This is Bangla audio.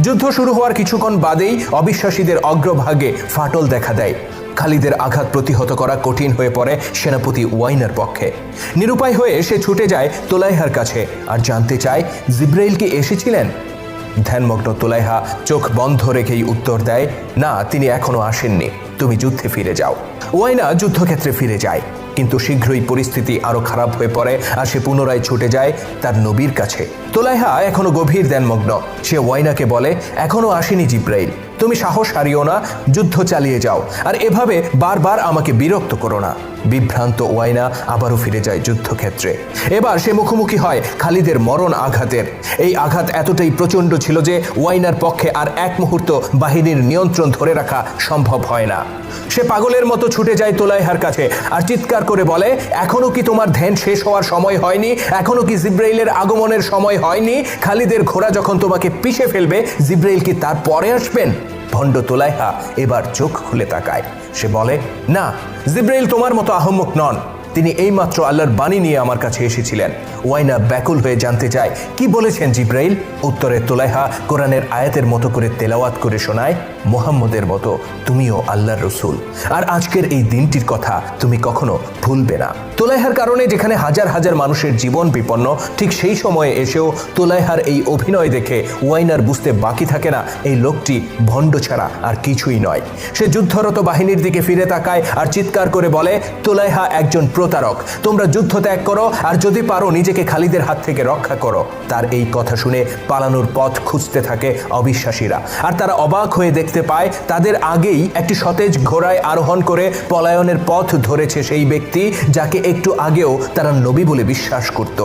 যুদ্ধ শুরু হওয়ার কিছুক্ষণ বাদেই অবিশ্বাসীদের অগ্রভাগে ফাটল দেখা দেয়। খালিদের আঘাত প্রতিহত করা কঠিন হয়ে পড়ে সেনাপতি ওয়াইনার পক্ষে। নিরুপায় হয়ে সে ছুটে যায় তোলাইহার কাছে আর জানতে চায় জিব্রাইল কি এসেছিলেন। ধ্যানমগ্ন তোলাইহা চোখ বন্ধ রেখেই উত্তর দেয়, না, তিনি এখনো আসেননি, তুমি যুদ্ধে ফিরে যাও। ওয়াইনা যুদ্ধক্ষেত্রে ফিরে যায়, কিন্তু শীঘ্রই পরিস্থিতি আরো খারাপ হয়ে পড়ে আর সে পুনরায় ছুটে যায় তার নবীর কাছে। তোলাইহা এখনো গভীর ধ্যানমগ্ন। সে ওয়াইনাকে বলে, এখনো আসেনি জিব্রাইল, তুমি সাহস হারিও না, যুদ্ধ চালিয়ে যাও, আর এভাবে বারবার আমাকে বিরক্ত করো না। বিভ্রান্ত ওয়াইনা আবারও ফিরে যায় যুদ্ধক্ষেত্রে। এবার সে মুখোমুখি হয় খালিদের মরণ আঘাতের। এই আঘাত এতটাই প্রচণ্ড ছিল যে ওয়াইনার পক্ষে আর এক মুহূর্ত বাহিনীর নিয়ন্ত্রণ ধরে রাখা সম্ভব হয় না। সে পাগলের মতো ছুটে যায় তোলাইহার কাছে আর চিৎকার করে বলে, এখনো কি তোমার ধ্যান শেষ হওয়ার সময় হয়নি? এখনো কি জিব্রাইলের আগমনের সময় হয়নি? খালিদের ঘোড়া যখন তোমাকে পিষে ফেলবে, জিব্রাইল কি তার পরে আসবেন? ভণ্ড তোলাইহা এবার চোখ খুলে তাকায়। সে বলে, না, জিব্রাইল তোমার মতো আহম্মক নন, তিনি এইমাত্র আল্লাহর বাণী নিয়ে আমার কাছে এসেছিলেন। ওয়াইনা ব্যাকুল হয়ে জানতে চায়, কি বলেছেন জিব্রাইল? উত্তরে তোলাইহা কোরআনের আয়াতের মতো করে তেলাওয়াত করে শোনায়, মুহাম্মদের মতো তুমিও আল্লাহর রসুল, আর আজকের এই দিনটির কথা তুমি কখনো ভুলবে না। তোলাইহার কারণে যেখানে হাজার হাজার মানুষের জীবন বিপন্ন, ঠিক সেই সময়ে এসেও তোলাইহার এই অভিনয় দেখে ওয়াইনার বুঝতে বাকি থাকে না এই লোকটি ভণ্ড ছাড়া আর কিছুই নয়। সে যুদ্ধরত বাহিনীর দিকে ফিরে তাকায় আর চিৎকার করে বলে, তোলাইহা একজন প্রতারক, তোমরা যুদ্ধ ত্যাগ করো আর যদি পারো নিজেকে খালিদের হাত থেকে রক্ষা করো। তার এই কথা শুনে পালানোর পথ খুঁজতে থাকে অবিশ্বাসীরা, আর তারা অবাক হয়ে দেখতে পায় তাদের আগেই একটি সতেজ ঘোড়ায় আরোহণ করে পলায়নের পথ ধরেছে সেই ব্যক্তি যাকে একটু আগেও তারা নবী বলে বিশ্বাস করত।